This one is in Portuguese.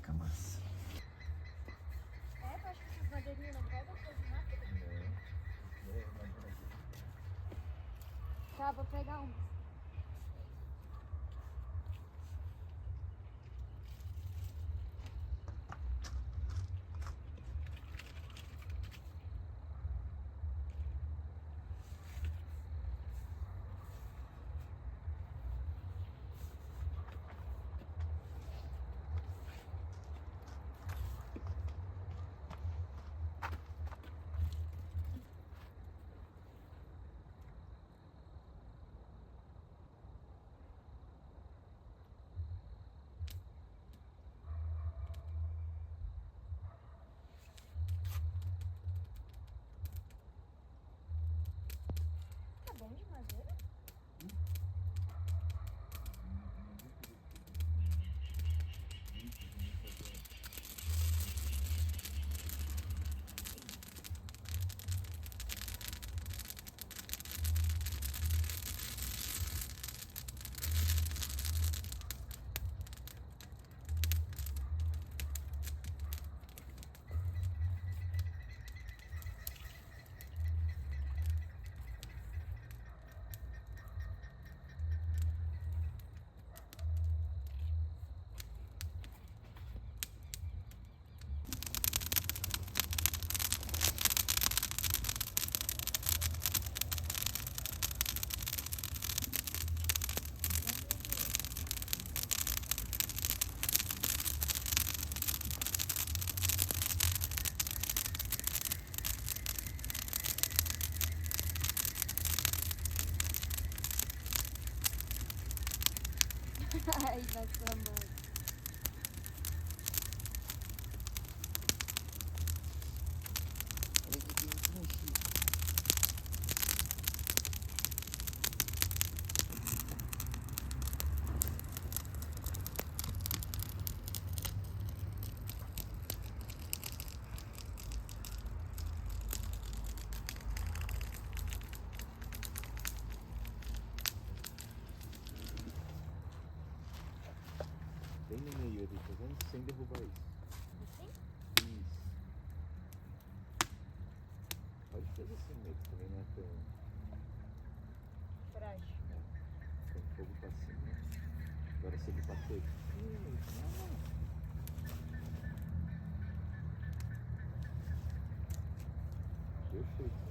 fica massa. É, eu acho que essas madeirinhas não vai dar coisa rápida. Tá, vou pegar um. Tá bom de madeira? Ai, vai samba. Olha que tem um tronchi. Bem no meio ali, tá vendo? Sem derrubar isso. Assim? Isso. Pode fazer assim mesmo, também não é tão, Frágil. tão fogo pra cima. Agora se ele bater aqui, não. Perfeito.